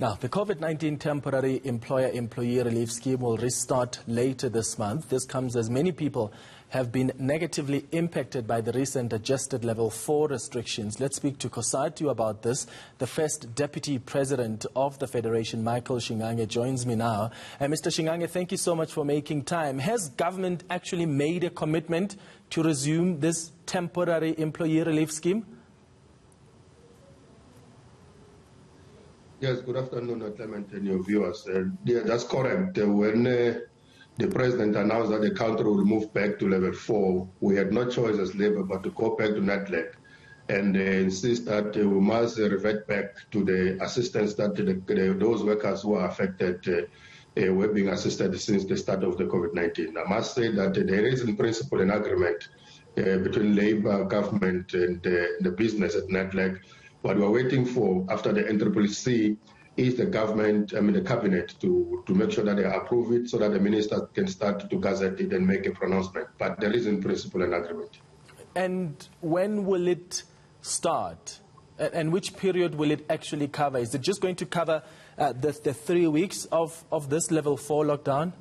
Now, the COVID-19 temporary employer-employee relief scheme will restart later this month. This comes as many people have been negatively impacted by the recent adjusted level 4 restrictions. Let's speak to Cosatu about this. The first Deputy President of the Federation, Michael Shingange, joins me now. Mr. Shingange, thank you so much for making time. Has government actually made a commitment to resume this temporary employee relief scheme? Yes, good afternoon, Clement and your viewers. Yeah, that's correct. When the President announced that the country will move back to level 4, we had no choice as Labour but to go back to NATLEC and insist that we must revert back to the assistance that those workers who are affected were being assisted since the start of the COVID-19. I must say that there is in principle an agreement between Labour, government and the business at NATLEC. What we're waiting for after the NCCC is the government, the cabinet, to make sure that they approve it so that the ministers can start to gazette it and make a pronouncement. But there is in principle an agreement. And when will it start? And which period will it actually cover? Is it just going to cover the 3 weeks of this level 4 lockdown?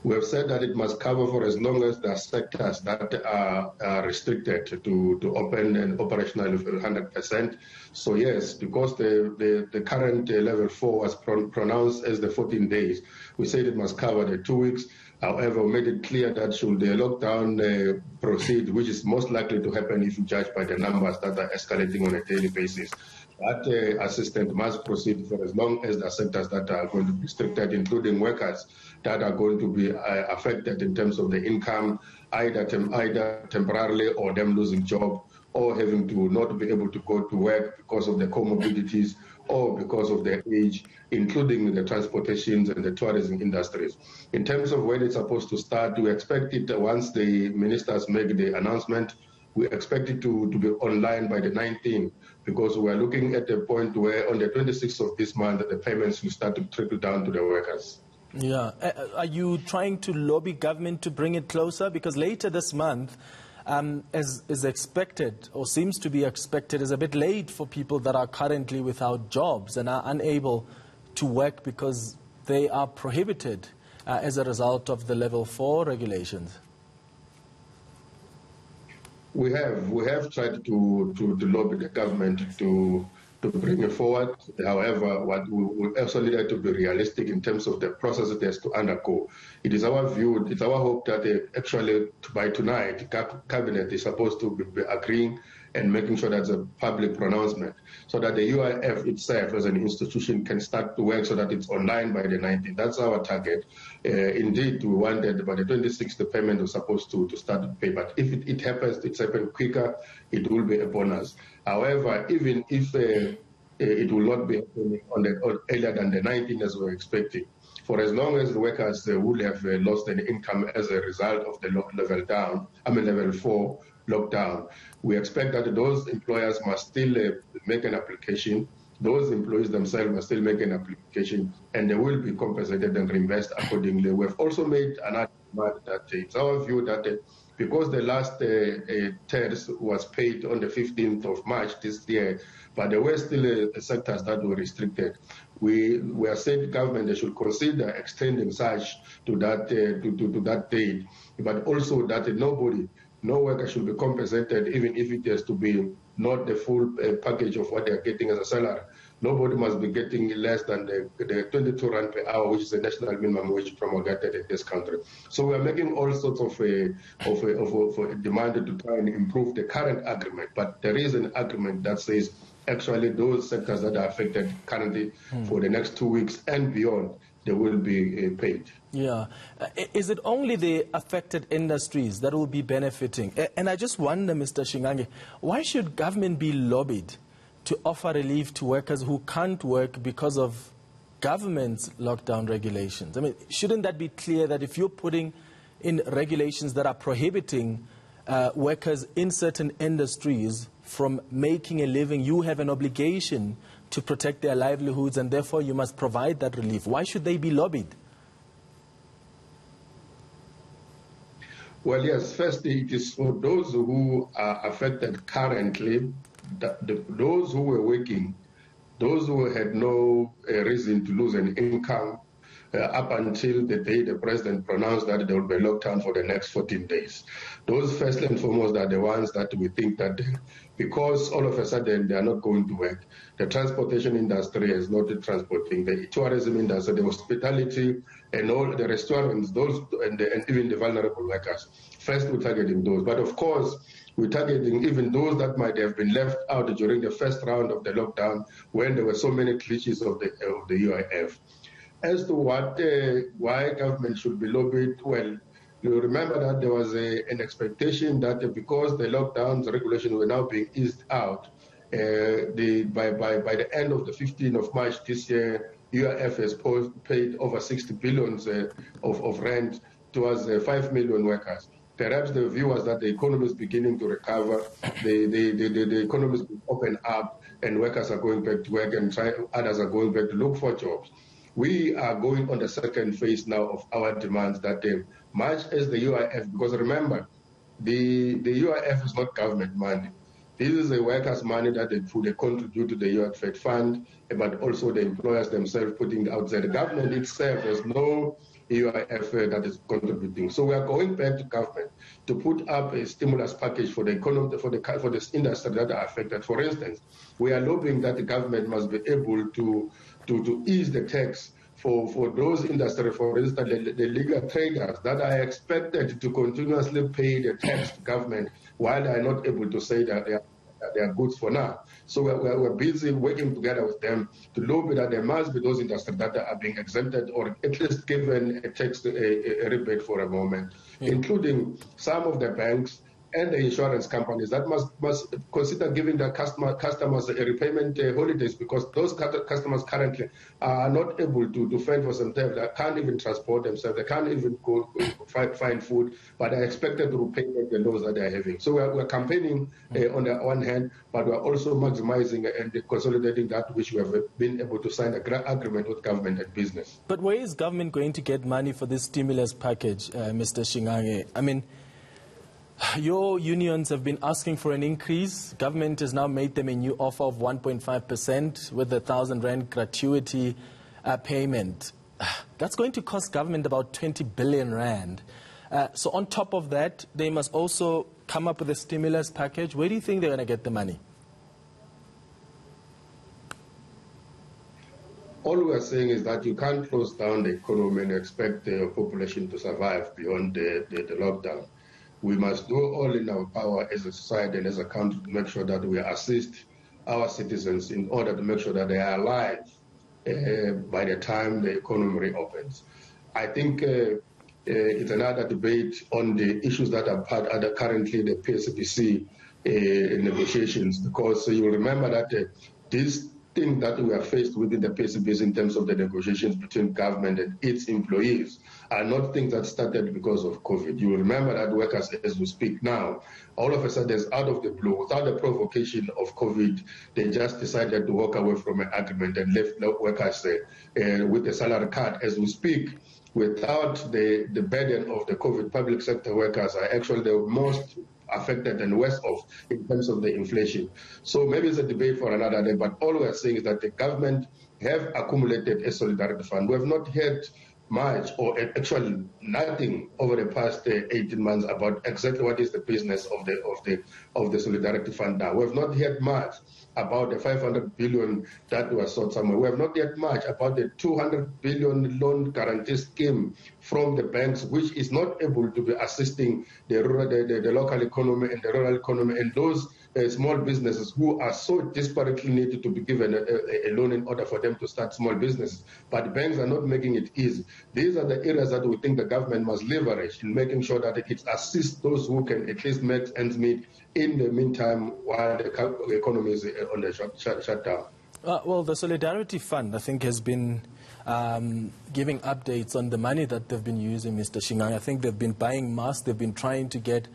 We have said that it must cover for as long as there are sectors that are restricted to open and operational 100%. So yes, because the current level 4 was pronounced as the 14 days, we said it must cover the 2 weeks. However, we made it clear that should the lockdown proceed, which is most likely to happen if you judge by the numbers that are escalating on a daily basis, that assistance must proceed for as long as the sectors that are going to be restricted, including workers that are going to be affected in terms of the income, either temporarily or them losing job or having to not be able to go to work because of the comorbidities or because of their age, including the transportations and the tourism industries. In terms of when it's supposed to start, we expect it once the ministers make the announcement. We expect it to be online by the 19th because we are looking at the point where on the 26th of this month, the payments will start to trickle down to the workers. Yeah. Are you trying to lobby government to bring it closer? Because later this month, as is expected or seems to be expected, is a bit late for people that are currently without jobs and are unable to work because they are prohibited as a result of the level 4 regulations. We have tried to lobby the government to bring it forward. However, what we also need to be realistic in terms of the process it has to undergo. It is our view, it's our hope that actually by tonight, cabinet is supposed to be agreeing and making sure that's a public pronouncement so that the UIF itself as an institution can start to work so that it's online by the 19th. That's our target. Indeed, we wanted by the 26th, the payment was supposed to start to pay. But if it happens, it's happened quicker, it will be a bonus. However, even if it will not be happening earlier than the 19th as we're expecting, for as long as the workers would have lost any income as a result of the level 4 lockdown, we expect that those employers must still make an application. Those employees themselves must still make an application, and they will be compensated and reimbursed accordingly. We have also made another remark that it's our view that because the last TERS was paid on the 15th of March this year, but there were still sectors that were restricted. We are saying the government they should consider extending such to that date, but also that no worker should be compensated even if it has to be not the full package of what they are getting as a salary. Nobody must be getting less than the 22 rand per hour, which is the national minimum wage promulgated in this country. So we are making all sorts of a demand to try and improve the current agreement. But there is an agreement that says actually those sectors that are affected currently for the next 2 weeks and beyond, they will be paid. Yeah. Is it only the affected industries that will be benefiting? And I just wonder, Mr. Shingange, why should government be lobbied to offer relief to workers who can't work because of government's lockdown regulations? I mean, shouldn't that be clear that if you're putting in regulations that are prohibiting workers in certain industries from making a living, you have an obligation to protect their livelihoods and therefore you must provide that relief? Why should they be lobbied? Well, yes, firstly, it is for those who are affected currently, those who were working those who had no reason to lose an income up until the day the president pronounced that there will be a lockdown for the next 14 days. Those first and foremost are the ones that we think that because all of a sudden they are not going to work, the transportation industry is not transporting, the tourism industry, the hospitality, and all the restaurants, those and even the vulnerable workers. First, we're targeting those. But of course, we're targeting even those that might have been left out during the first round of the lockdown when there were so many glitches of the UIF. As to why government should be lobbied, well, you remember that there was an expectation that because the lockdowns regulations were now being eased out, by the end of the 15th of March this year, UIF has paid over 60 billions of rent towards 5 million workers. Perhaps the view was that the economy is beginning to recover, the economy is open up, and workers are going back to work, and others are going back to look for jobs. We are going on the second phase now of our demands that much as the UIF, because remember, the UIF is not government money. This is the workers' money that they contribute to the UIF fund, but also the employers themselves putting out there. The government itself has no UIF that is contributing. So we are going back to government to put up a stimulus package for the economy, for this industry that are affected. For instance, we are lobbying that the government must be able to ease the tax for those industries, for instance, the legal traders that are expected to continuously pay the tax to government while they are not able to say that they are goods for now. So we're busy working together with them to lobby that there must be those industries that are being exempted or at least given a rebate for a moment, including some of the banks and the insurance companies that must consider giving their customers a repayment holidays, because those customers currently are not able to fend for themselves. They can't even transport themselves. They can't even go find food, but are expected to pay back the loans that they're having. So we're campaigning on the one hand, but we're also maximizing and consolidating that which we have been able to sign an agreement with government and business. But where is government going to get money for this stimulus package, Mr. Shingange? I mean, your unions have been asking for an increase. Government has now made them a new offer of 1.5% with a 1,000 rand gratuity payment. That's going to cost government about 20 billion rand. So on top of that, they must also come up with a stimulus package. Where do you think they're going to get the money? All we are saying is that you can't close down the economy and expect the population to survive beyond the lockdown. We must do all in our power as a society and as a country to make sure that we assist our citizens in order to make sure that they are alive by the time the economy reopens. I think it's another debate on the issues that are part of currently the PSBC negotiations, because you will remember that this thing that we are faced with in the PSBC in terms of the negotiations between government and its employees are not things that started because of COVID. You will remember that workers, as we speak now, all of a sudden, out of the blue, without the provocation of COVID, they just decided to walk away from an agreement and left workers with a salary cut. As we speak, without the burden of the COVID, public sector workers are actually the most affected and worse off in terms of the inflation. So maybe it's a debate for another day, but all we are saying is that the government have accumulated a solidarity fund. We have not had much or actually nothing over the past 18 months about exactly what is the business of the solidarity fund now. We have not heard much about the 500 billion that was sought somewhere. We have not yet much about the 200 billion loan guarantee scheme from the banks, which is not able to be assisting the local economy and the rural economy and those small businesses who are so desperately needed to be given a loan in order for them to start small businesses. But banks are not making it easy. These are the areas that we think the government must leverage in making sure that it assists those who can at least make ends meet in the meantime while the economy is on the shutdown. Well, the Solidarity Fund, I think, has been giving updates on the money that they've been using, Mr. Shingange. I think they've been buying masks. They've been trying to get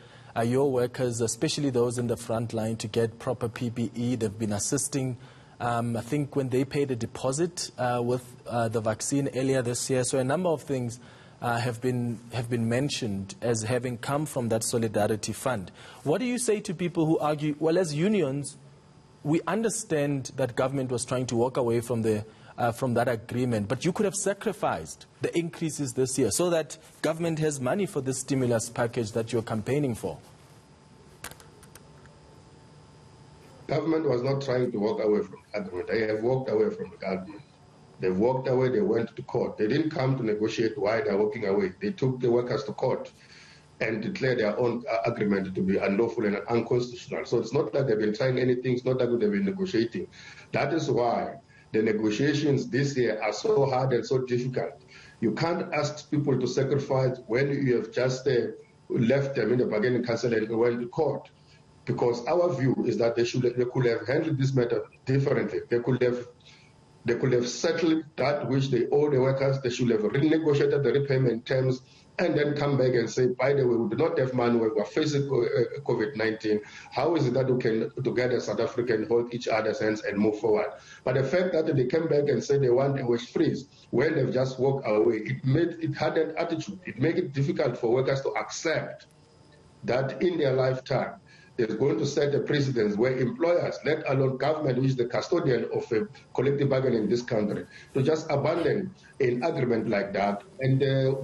your workers, especially those in the front line, to get proper PPE. They've been assisting, I think, when they paid a deposit with the vaccine earlier this year. So a number of things have been mentioned as having come from that Solidarity Fund. What do you say to people who argue, well, as unions, we understand that government was trying to walk away from that agreement, but you could have sacrificed the increases this year so that government has money for this stimulus package that you're campaigning for. Government was not trying to walk away from the agreement. They have walked away from the government. They walked away, they went to court. They didn't come to negotiate why they're walking away. They took the workers to court and declared their own agreement to be unlawful and unconstitutional. So it's not that they've been trying anything, it's not that they've been negotiating. That is why the negotiations this year are so hard and so difficult. You can't ask people to sacrifice when you have just left them in the bargaining council and went to court. Because our view is that they could have handled this matter differently. They could have settled that which they owe the workers. They should have renegotiated the repayment terms and then come back and say, by the way, we do not have money, we are facing COVID-19. How is it that we can together South African hold each other's hands and move forward? But the fact that they came back and said they want a wage freeze when they've just walked away, it had an attitude. It made it difficult for workers to accept that in their lifetime, is going to set a precedent where employers, let alone government, which is the custodian of collective bargaining in this country, to just abandon an agreement like that and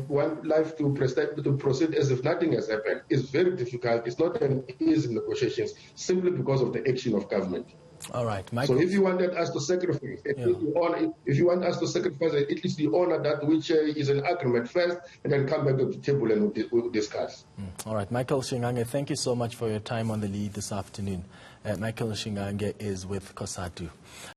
want life to proceed as if nothing has happened is very difficult. It's not an easy negotiations simply because of the action of government. All right, Michael. So if you wanted us to sacrifice, if you want us to sacrifice, at least we honor that which is an agreement first, and then come back to the table and we'll discuss. All right, Michael Shingange, thank you so much for your time on the lead this afternoon. Michael Shingange is with Cosatu.